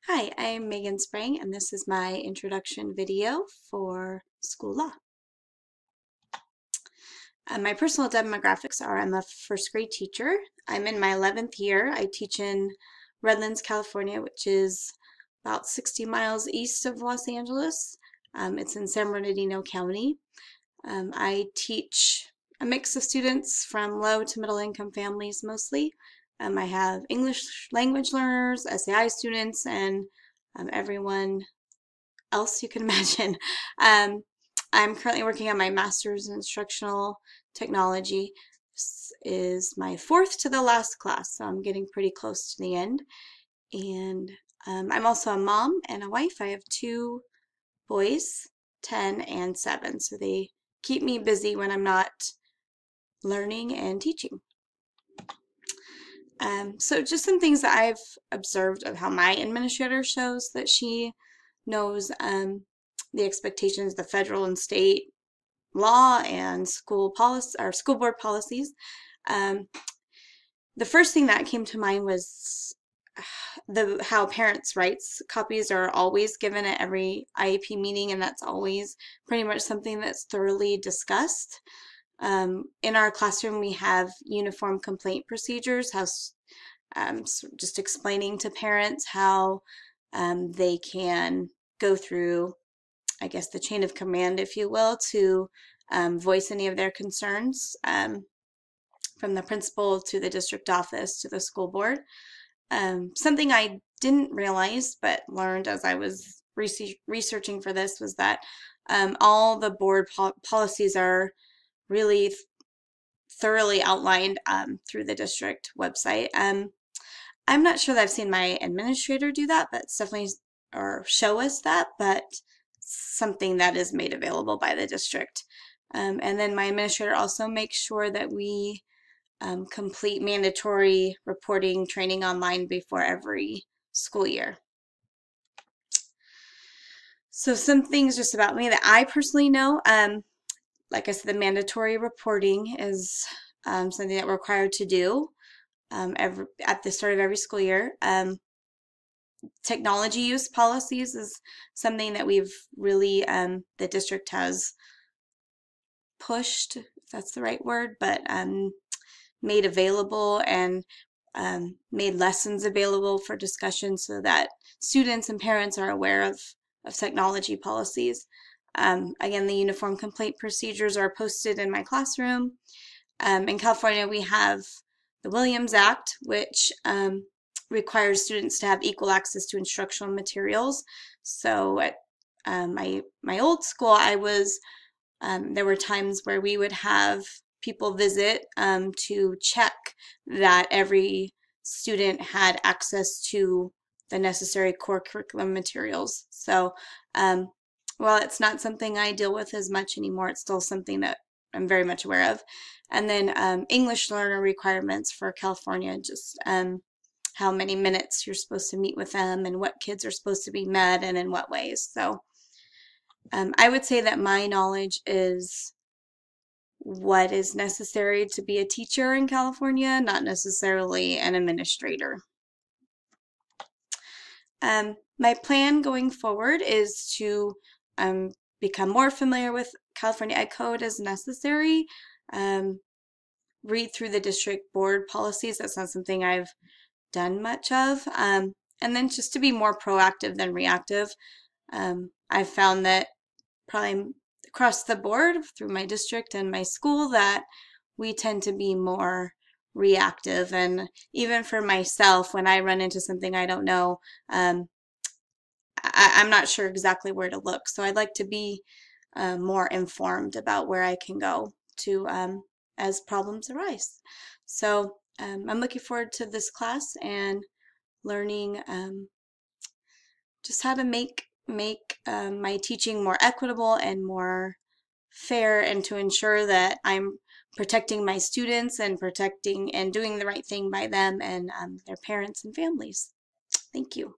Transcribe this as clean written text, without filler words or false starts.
Hi, I'm Megan Sprang, and this is my introduction video for school law. My personal demographics are I'm a first grade teacher. I'm in my 11th year. I teach in Redlands, California, which is about 60 miles east of Los Angeles. It's in San Bernardino County. I teach a mix of students from low to middle income families mostly. I have English language learners, SAI students, and everyone else you can imagine. Um, I'm currently working on my master's in instructional technology. This is my fourth to the last class, so I'm getting pretty close to the end. And I'm also a mom and a wife. I have two boys, 10 and 7, so they keep me busy when I'm not learning and teaching. So just some things that I've observed of how my administrator shows that she knows the expectations, the federal and state law and school policy or school board policies. Um, the first thing that came to mind was how parents' rights copies are always given at every IEP meeting, and that's always pretty much something that's thoroughly discussed. In our classroom, we have uniform complaint procedures, so just explaining to parents how they can go through, I guess, the chain of command, if you will, to voice any of their concerns from the principal to the district office to the school board. Something I didn't realize but learned as I was researching for this was that all the board policies are really thoroughly outlined through the district website. I'm not sure that I've seen my administrator do that, but it's definitely, or show us that, but something that is made available by the district. And then my administrator also makes sure that we complete mandatory reporting training online before every school year. So some things just about me that I personally know. Like I said, the mandatory reporting is something that we're required to do at the start of every school year. Technology use policies is something that we've really, the district has pushed, if that's the right word, but made available and made lessons available for discussion so that students and parents are aware of technology policies. Again, the uniform complaint procedures are posted in my classroom. In California, we have the Williams Act, which requires students to have equal access to instructional materials. So at my old school, there were times where we would have people visit to check that every student had access to the necessary core curriculum materials. So while it's not something I deal with as much anymore, it's still something that I'm very much aware of. And then English learner requirements for California, just how many minutes you're supposed to meet with them and what kids are supposed to be met and in what ways. So I would say that my knowledge is what is necessary to be a teacher in California, not necessarily an administrator. My plan going forward is to become more familiar with California Ed Code as necessary, read through the district board policies. That's not something I've done much of. And then just to be more proactive than reactive. I've found that probably across the board through my district and my school that we tend to be more reactive. And even for myself, when I run into something I don't know, I'm not sure exactly where to look. So I'd like to be more informed about where I can go to as problems arise. So I'm looking forward to this class and learning just how to make my teaching more equitable and more fair, and to ensure that I'm protecting my students and protecting and doing the right thing by them and their parents and families. Thank you.